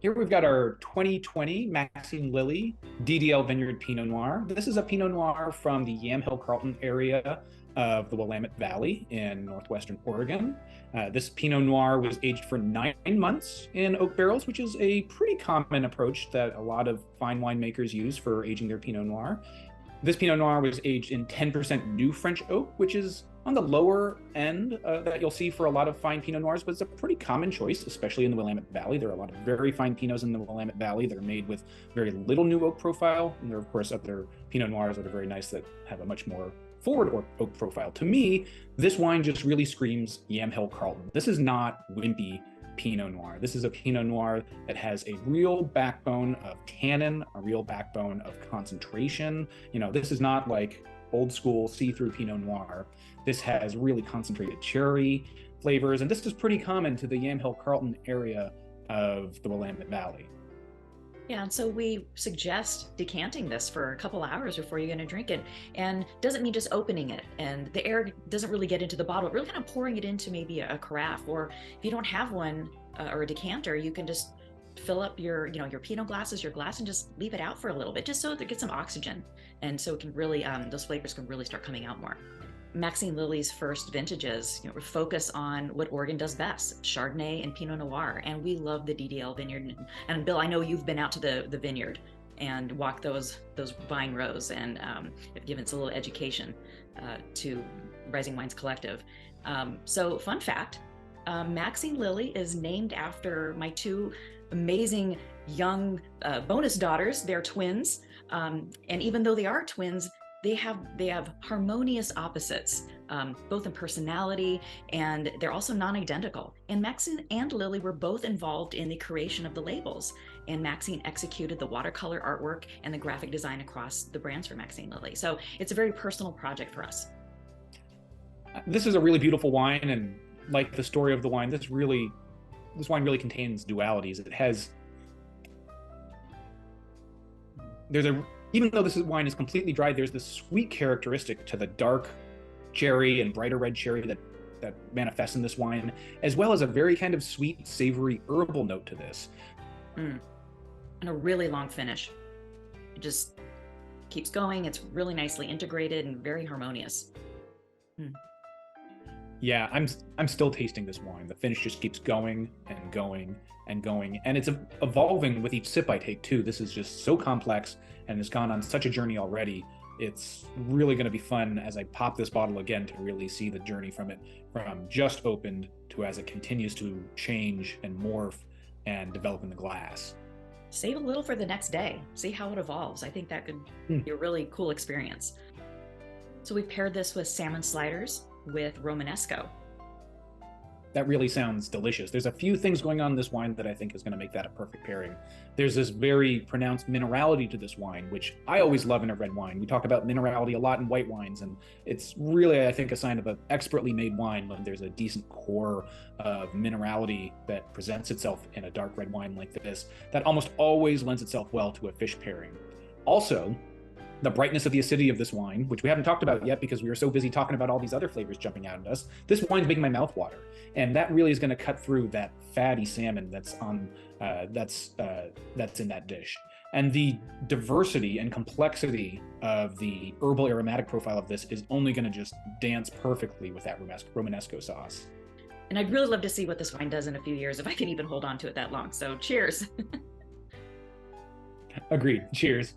Here we've got our 2020 Maxine Lily DDL Vineyard Pinot Noir. This is a Pinot Noir from the Yamhill Carlton area of the Willamette Valley in northwestern Oregon. This Pinot Noir was aged for 9 months in oak barrels, which is a pretty common approach that a lot of fine winemakers use for aging their Pinot Noir. This Pinot Noir was aged in 10% new French oak, which is on the lower end that you'll see for a lot of fine Pinot Noirs, but it's a pretty common choice, especially in the Willamette Valley. There are a lot of very fine Pinots in the Willamette Valley that are made with very little new oak profile. And there are, of course, other Pinot Noirs that are very nice that have a much more forward oak profile. To me, this wine just really screams Yamhill Carlton. This is not wimpy Pinot Noir. This is a Pinot Noir that has a real backbone of tannin, a real backbone of concentration. You know, this is not like old school see-through Pinot Noir. This has really concentrated cherry flavors, and this is pretty common to the Yamhill Carlton area of the Willamette Valley. Yeah, and so we suggest decanting this for a couple hours before you're going to drink it. And doesn't mean just opening it and the air doesn't really get into the bottle, really kind of pouring it into maybe a carafe, or if you don't have one or a decanter, you can just fill up your Pinot glasses, your glass, and just leave it out for a little bit, just so that it gets some oxygen. And so it can really, those flavors can really start coming out more. Maxine Lily's first vintages, focus on what Oregon does best, Chardonnay and Pinot Noir. And we love the DDL vineyard. And Bill, I know you've been out to the vineyard and walked those vine rows and have given us a little education to Rising Wines Collective. So fun fact, Maxine Lily is named after my two amazing young bonus daughters. They're twins. And even though they are twins, they have harmonious opposites, both in personality, and they're also non-identical. And Maxine and Lily were both involved in the creation of the labels. And Maxine executed the watercolor artwork and the graphic design across the brands for Maxine Lily. So it's a very personal project for us. This is a really beautiful wine, and like the story of the wine, this wine really contains dualities. Even though this wine is completely dry, there's this sweet characteristic to the dark cherry and brighter red cherry that manifests in this wine, as well as a very kind of sweet, savory herbal note to this. And a really long finish. It just keeps going. It's really nicely integrated and very harmonious. Yeah, I'm still tasting this wine. The finish just keeps going and going and going, and it's evolving with each sip I take too. This is just so complex and has gone on such a journey already. It's really going to be fun as I pop this bottle again to really see the journey from just opened to as it continues to change and morph and develop in the glass. Save a little for the next day. See how it evolves. I think that could be a really cool experience. So we paired this with salmon sliders with Romanesco. That really sounds delicious. There's a few things going on in this wine that I think is going to make that a perfect pairing. There's this very pronounced minerality to this wine, which I always love in a red wine. We talk about minerality a lot in white wines, and it's really, I think, a sign of an expertly made wine when there's a decent core of minerality that presents itself in a dark red wine like this, that almost always lends itself well to a fish pairing. Also, the brightness of the acidity of this wine, which we haven't talked about yet because we were so busy talking about all these other flavors jumping out at us. This wine's making my mouth water, and that really is going to cut through that fatty salmon that's in that dish. And the diversity and complexity of the herbal aromatic profile of this is only going to just dance perfectly with that Romanesco sauce. And I'd really love to see what this wine does in a few years, if I can even hold on to it that long. So cheers. Agreed. Cheers.